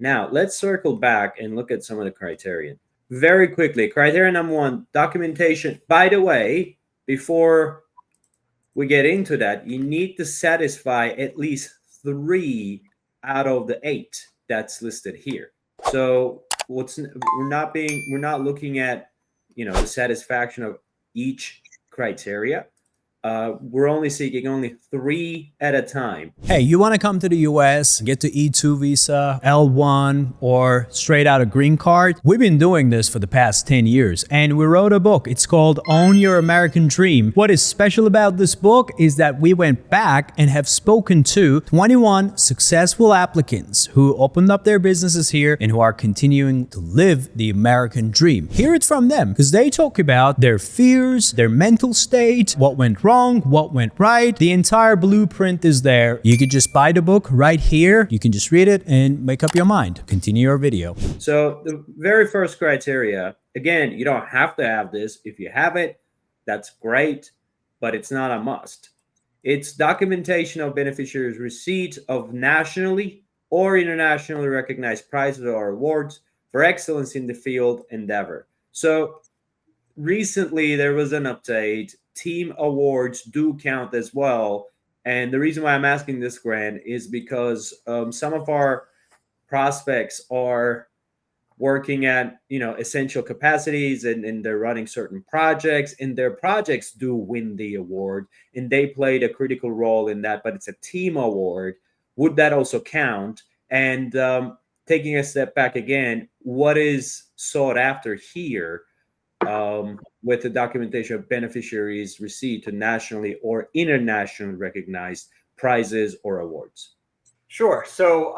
Now, let's circle back and look at some of the criterion. Very quickly, criterion number one, documentation. By the way, before we get into that, you need to satisfy at least 3 out of the 8 that's listed here. So we're not looking at the satisfaction of each criteria. We're only seeking only 3 at a time. Hey, you want to come to the US, get to E2 visa, L1, or straight out a green card? We've been doing this for the past 10 years, and we wrote a book. It's called Own Your American Dream. What is special about this book is that we went back and have spoken to 21 successful applicants who opened up their businesses here and who are continuing to live the American dream. Hear it from them, because they talk about their fears, their mental state, what went wrong, what went right. The entire blueprint is there. You could just buy the book right here. You can just read it and make up your mind. Continue your video. So the very first criteria, again, you don't have to have this. If you have it, that's great, but it's not a must. It's documentation of beneficiaries' receipt of nationally or internationally recognized prizes or awards for excellence in the field endeavor. So recently there was an update. Team awards do count as well. And the reason why I'm asking this, Grant, is because some of our prospects are working at essential capacities, and they're running certain projects, and their projects do win the award, and they played a critical role in that, but it's a team award. Would that also count? And taking a step back again, what is sought after here with the documentation of beneficiaries' receipt to nationally or internationally recognized prizes or awards? Sure. So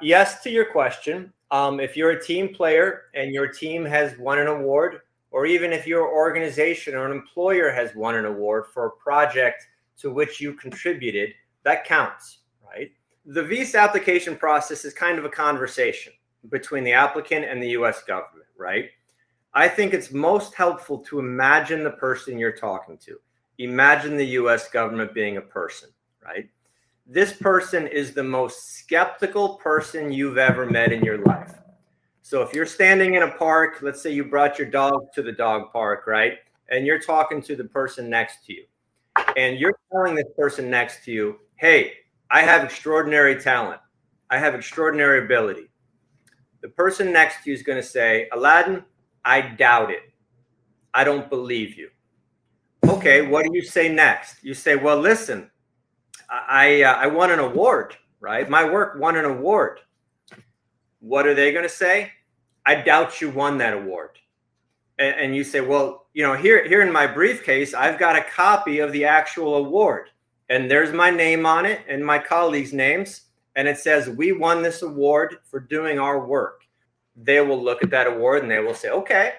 yes to your question. If you're a team player and your team has won an award, or even if your organization or an employer has won an award for a project to which you contributed, that counts, right? The visa application process is kind of a conversation between the applicant and the US government, right? I think it's most helpful to imagine the person you're talking to. Imagine the US government being a person, right? This person is the most skeptical person you've ever met in your life. So if you're standing in a park, let's say you brought your dog to the dog park, right? And you're talking to the person next to you. And you're telling this person next to you, hey, I have extraordinary talent. I have extraordinary ability. The person next to you is going to say, Aladdin, I doubt it. I don't believe you. Okay, what do you say next? You say, well, listen, I won an award, right? My work won an award. What are they going to say? I doubt you won that award. And you say, well, here in my briefcase, I've got a copy of the actual award. And there's my name on it and my colleagues' names. And it says, we won this award for doing our work. They will look at that award and they will say, okay,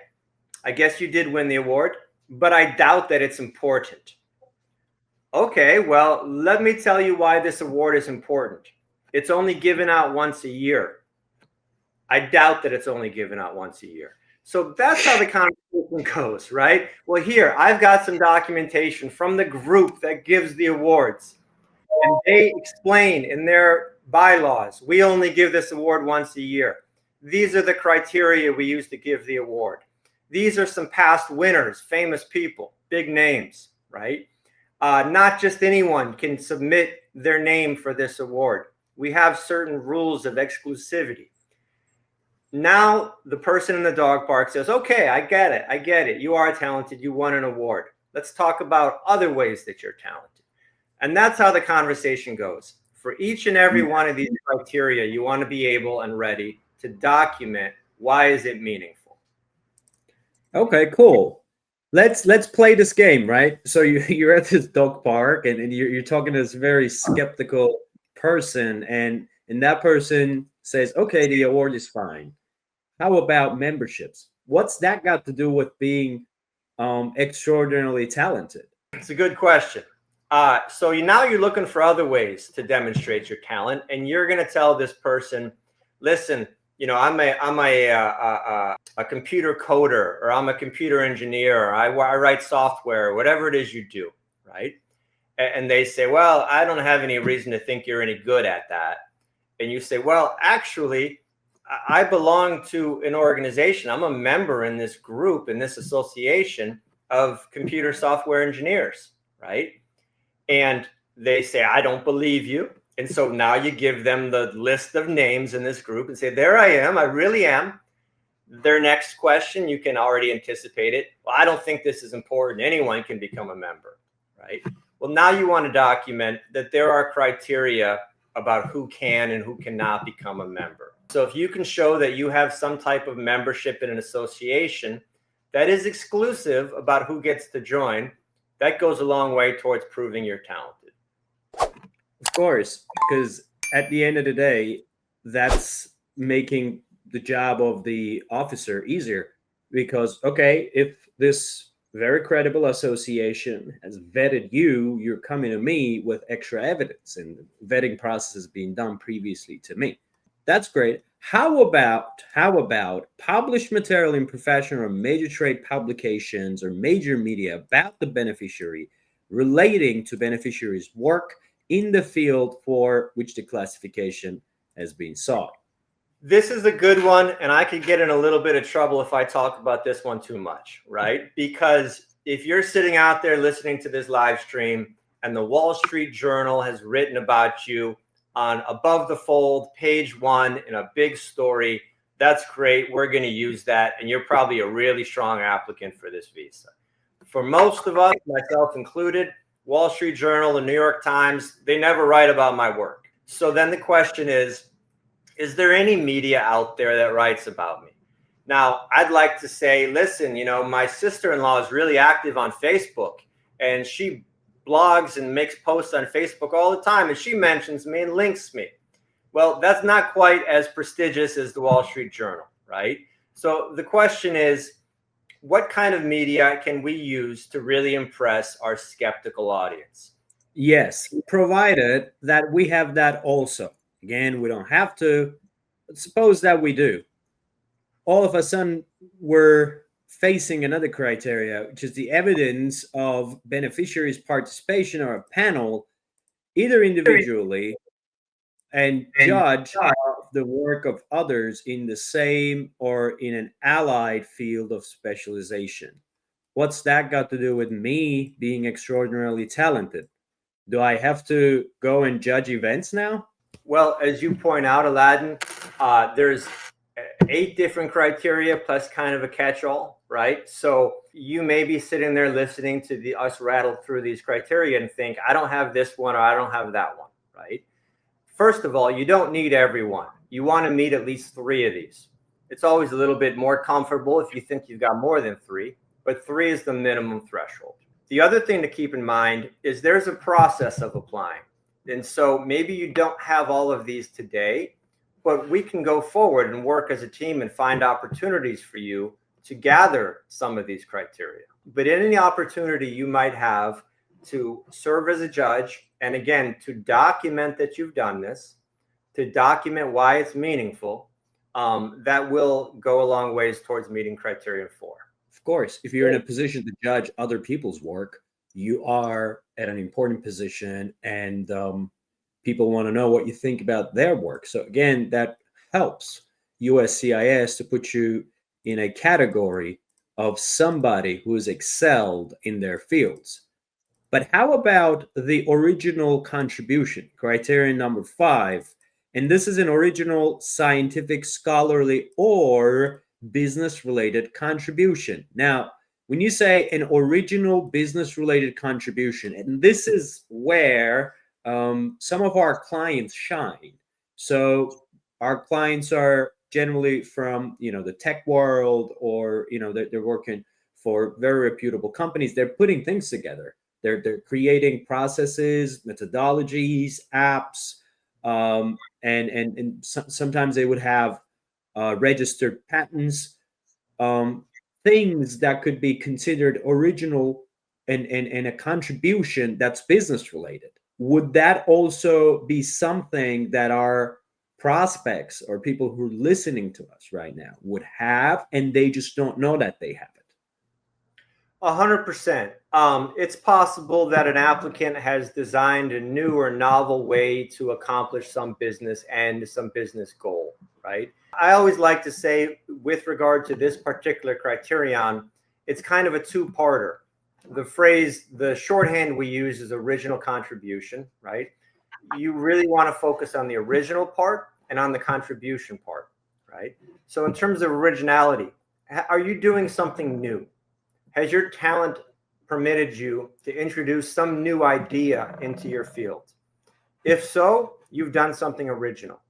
I guess you did win the award, but I doubt that it's important. Okay, well, let me tell you why this award is important. It's only given out once a year. I doubt that it's only given out once a year. So that's how the conversation goes, right? Well, here, I've got some documentation from the group that gives the awards. And they explain in their bylaws, we only give this award once a year. These are the criteria we use to give the award. These are some past winners, famous people, big names, right? Not just anyone can submit their name for this award. We have certain rules of exclusivity. Now the person in the dog park says, okay, I get it. I get it. You are talented. You won an award. Let's talk about other ways that you're talented. And that's how the conversation goes. For each and every one of these criteria, you want to be able and ready to document why is it meaningful. Okay, cool. Let's play this game, right? So you're at this dog park and you're talking to this very skeptical person, and that person says, okay, the award is fine. How about memberships? What's that got to do with being extraordinarily talented? It's a good question. So now you're looking for other ways to demonstrate your talent, and you're going to tell this person, listen, I'm a computer coder, or I'm a computer engineer, or I write software, or whatever it is you do, right? And they say, well, I don't have any reason to think you're any good at that. And you say, well, actually, I belong to an organization. I'm a member in this group, in this association of computer software engineers, right? And they say, I don't believe you. And so now you give them the list of names in this group and say, there I am. I really am. Their next question, you can already anticipate it. Well, I don't think this is important. Anyone can become a member, right? Well, now you want to document that there are criteria about who can and who cannot become a member. So if you can show that you have some type of membership in an association that is exclusive about who gets to join, that goes a long way towards proving you're talented. Of course, because at the end of the day, that's making the job of the officer easier. Because, okay, if this very credible association has vetted you, you're coming to me with extra evidence, and the vetting process is being done previously to me. That's great. How about published material in professional or major trade publications or major media about the beneficiary relating to beneficiary's work in the field for which the classification has been sought? This is a good one, and I could get in a little bit of trouble if I talk about this one too much, right? Because if you're sitting out there listening to this live stream and the Wall Street Journal has written about you on above the fold, page 1 in a big story, that's great. We're going to use that, and you're probably a really strong applicant for this visa. For most of us, myself included, Wall Street Journal, the New York Times, they never write about my work. So then the question is there any media out there that writes about me? Now, I'd like to say, listen, you know, my sister-in-law is really active on Facebook, and she blogs and makes posts on Facebook all the time, and she mentions me and links me. Well, that's not quite as prestigious as the Wall Street Journal, right? So the question is, what kind of media can we use to really impress our skeptical audience? Yes, provided that we have that also. Again, we don't have to, but suppose that we do. All of a sudden, we're facing another criteria, which is the evidence of beneficiaries' participation or a panel, either individually and judge the work of others in the same or in an allied field of specialization. What's that got to do with me being extraordinarily talented? Do I have to go and judge events now? Well, as you point out, Aladdin, there's 8 different criteria plus kind of a catch-all, right? So you may be sitting there listening to us rattle through these criteria and think, I don't have this one or I don't have that one, right? First of all, you don't need every one. You want to meet at least 3 of these. It's always a little bit more comfortable if you think you've got more than 3, but 3 is the minimum threshold. The other thing to keep in mind is there's a process of applying. And so maybe you don't have all of these today, but we can go forward and work as a team and find opportunities for you to gather some of these criteria. But in any opportunity you might have to serve as a judge, and again, to document that you've done this, to document why it's meaningful, that will go a long ways towards meeting criterion 4. Of course, if you're in a position to judge other people's work, you are at an important position, and people want to know what you think about their work. So again, that helps USCIS to put you in a category of somebody who has excelled in their fields. But how about the original contribution, criterion number 5? And this is an original scientific, scholarly, or business-related contribution. Now, when you say an original business-related contribution, and this is where some of our clients shine. So our clients are generally from, the tech world, or, they're working for very reputable companies. They're putting things together. They're creating processes, methodologies, apps, and sometimes they would have registered patents, things that could be considered original and a contribution that's business related. Would that also be something that our prospects or people who are listening to us right now would have, and they just don't know that they have it? 100%. It's possible that an applicant has designed a new or novel way to accomplish some business end, some business goal, right? I always like to say, with regard to this particular criterion, it's kind of a two-parter. The phrase, the shorthand we use is original contribution, right? You really want to focus on the original part and on the contribution part, right? So in terms of originality, are you doing something new? Has your talent permitted you to introduce some new idea into your field? If so, you've done something original.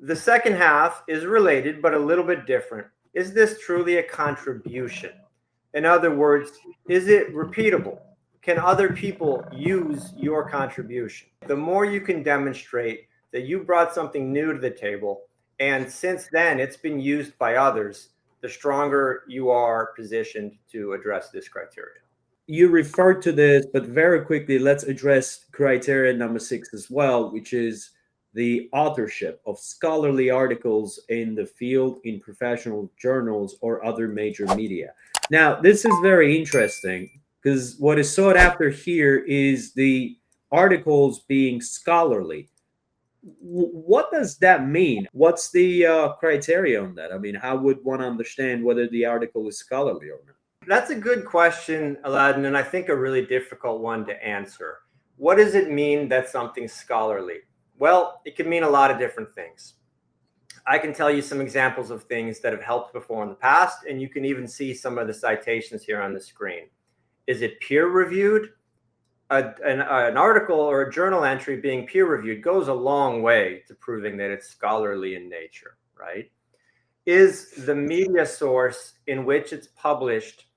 The second half is related, but a little bit different. Is this truly a contribution? In other words, is it repeatable? Can other people use your contribution? The more you can demonstrate that you brought something new to the table, and since then it's been used by others, the stronger you are positioned to address this criteria. You referred to this, but very quickly, let's address criteria number 6 as well, which is the authorship of scholarly articles in the field, in professional journals or other major media. Now, this is very interesting because what is sought after here is the articles being scholarly. What does that mean? What's the criteria on that? I mean, how would one understand whether the article is scholarly or not? That's a good question, Aladdin, and I think a really difficult one to answer. What does it mean that something's scholarly? Well, it can mean a lot of different things. I can tell you some examples of things that have helped before in the past, and you can even see some of the citations here on the screen. Is it peer reviewed? An article or a journal entry being peer reviewed goes a long way to proving that it's scholarly in nature, right? Is the media source in which it's published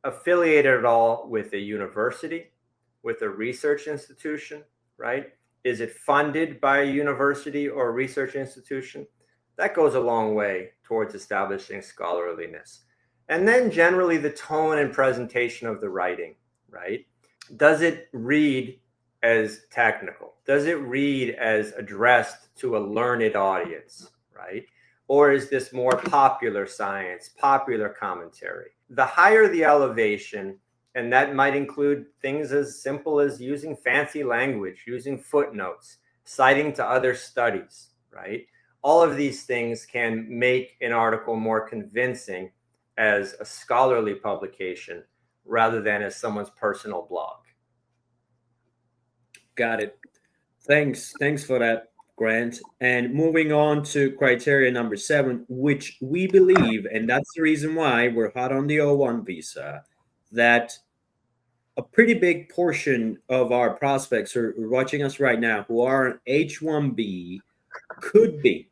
affiliated at all with a university, with a research institution, right? Is it funded by a university or a research institution? That goes a long way towards establishing scholarliness. And then generally the tone and presentation of the writing, right? Does it read as technical? Does it read as addressed to a learned audience, right? Or is this more popular science, popular commentary? The higher the elevation, and that might include things as simple as using fancy language, using footnotes, citing to other studies, right? All of these things can make an article more convincing as a scholarly publication rather than as someone's personal blog. Got it. Thanks for that, Grant. And moving on to criteria number 7, which we believe, and that's the reason why we're hot on the O-1 visa, that a pretty big portion of our prospects who are watching us right now who are on H-1B could be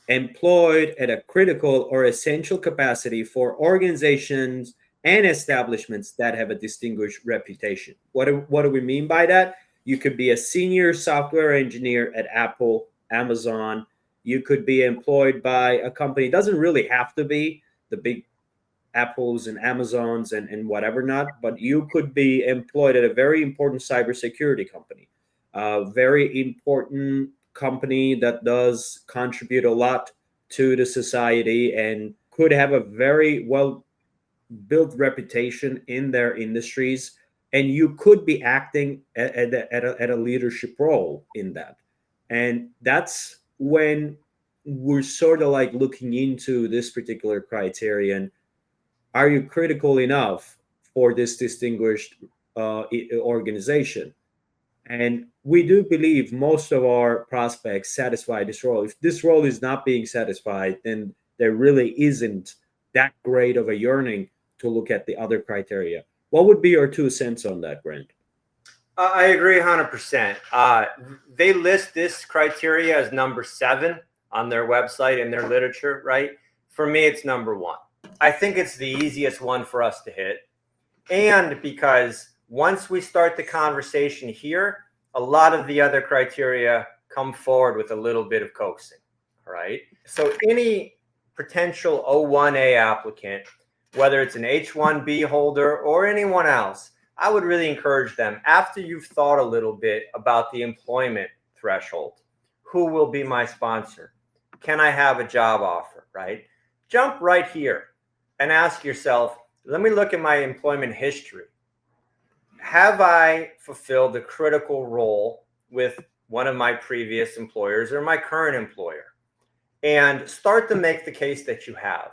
employed at a critical or essential capacity for organizations and establishments that have a distinguished reputation. What do we mean by that? You could be a senior software engineer at Apple, Amazon. You could be employed by a company. It doesn't really have to be the big Apples and Amazons and whatever not, but you could be employed at a very important cybersecurity company, a very important company that does contribute a lot to the society and could have a very well built reputation in their industries. And you could be acting at a leadership role in that. And that's when we're sort of like looking into this particular criterion. Are you critical enough for this distinguished organization? And we do believe most of our prospects satisfy this role. If this role is not being satisfied, then there really isn't that great of a yearning to look at the other criteria. What would be your 2 cents on that, Grant? I agree 100%. They list this criteria as number 7 on their website and their literature, right? For me, it's number 1. I think it's the easiest one for us to hit. And because once we start the conversation here, a lot of the other criteria come forward with a little bit of coaxing, all right? So any potential O-1A applicant, whether it's an H-1B holder or anyone else, I would really encourage them, after you've thought a little bit about the employment threshold, who will be my sponsor? Can I have a job offer, right? Jump right here and ask yourself, Let me look at my employment history. Have I fulfilled a critical role with one of my previous employers or my current employer? And start to make the case that you have.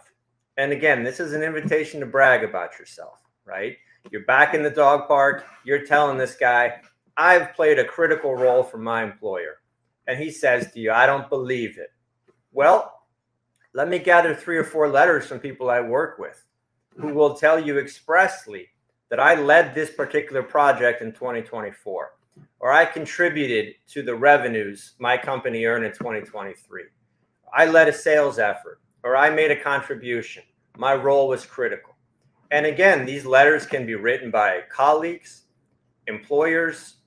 And again, this is an invitation to brag about yourself, right? You're back in the dog park. You're telling this guy, I've played a critical role for my employer. And he says to you, I don't believe it. Well, let me gather 3 or 4 letters from people I work with who will tell you expressly that I led this particular project in 2024, or I contributed to the revenues my company earned in 2023. I led a sales effort, or I made a contribution. My role was critical. And again, these letters can be written by colleagues, employers,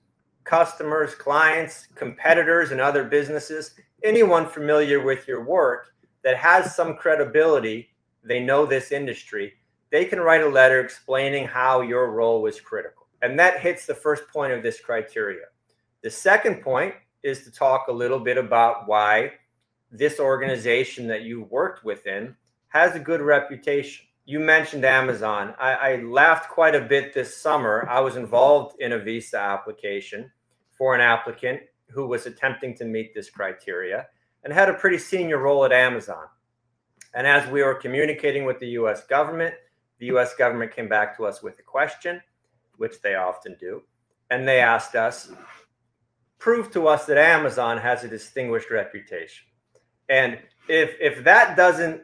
customers, clients, competitors, and other businesses, anyone familiar with your work that has some credibility, they know this industry, they can write a letter explaining how your role was critical. And that hits the first point of this criteria. The second point is to talk a little bit about why this organization that you worked within has a good reputation. You mentioned Amazon. I laughed quite a bit this summer. I was involved in a visa application for an applicant who was attempting to meet this criteria and had a pretty senior role at Amazon. And as we were communicating with the US government came back to us with a question, which they often do. And they asked us, prove to us that Amazon has a distinguished reputation. And if that doesn't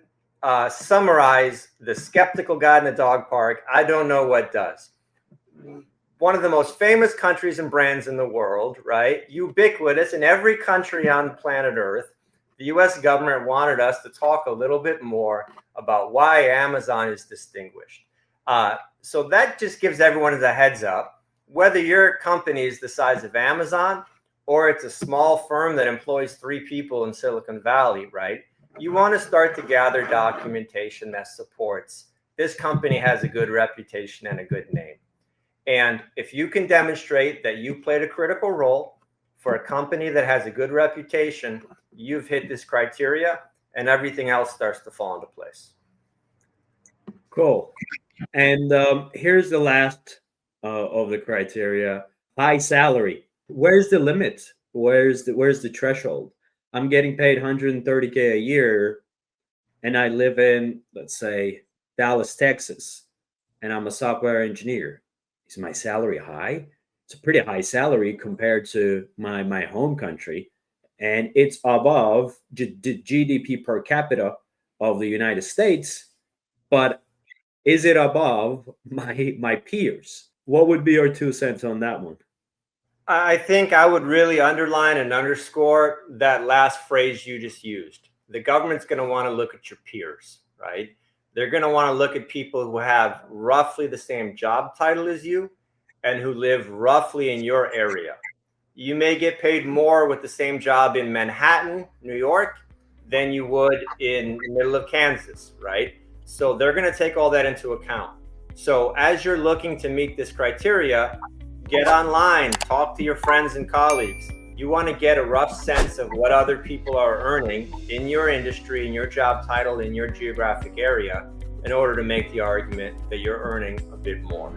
summarize the skeptical guy in the dog park, I don't know what does. One of the most famous countries and brands in the world, right? Ubiquitous in every country on planet Earth. The US government wanted us to talk a little bit more about why Amazon is distinguished. So that just gives everyone a heads up. Whether your company is the size of Amazon or it's a small firm that employs 3 people in Silicon Valley, right? You want to start to gather documentation that supports this company has a good reputation and a good name. And if you can demonstrate that you played a critical role for a company that has a good reputation, you've hit this criteria and everything else starts to fall into place. Cool. And here's the last of the criteria: high salary. Where's the limit? Where's the threshold? I'm getting paid $130K a year, and I live in, let's say, Dallas, Texas, and I'm a software engineer. Is my salary high? It's a pretty high salary compared to my home country, and it's above the GDP per capita of the United States. But is it above my peers? What would be your 2 cents on that one? I think I would really underline and underscore that last phrase you just used. The government's going to want to look at your peers, right? They're going to want to look at people who have roughly the same job title as you and who live roughly in your area. You may get paid more with the same job in Manhattan, New York, than you would in the middle of Kansas, right? So they're going to take all that into account. So as you're looking to meet this criteria, get online, talk to your friends and colleagues. You want to get a rough sense of what other people are earning in your industry, in your job title, in your geographic area, in order to make the argument that you're earning a bit more.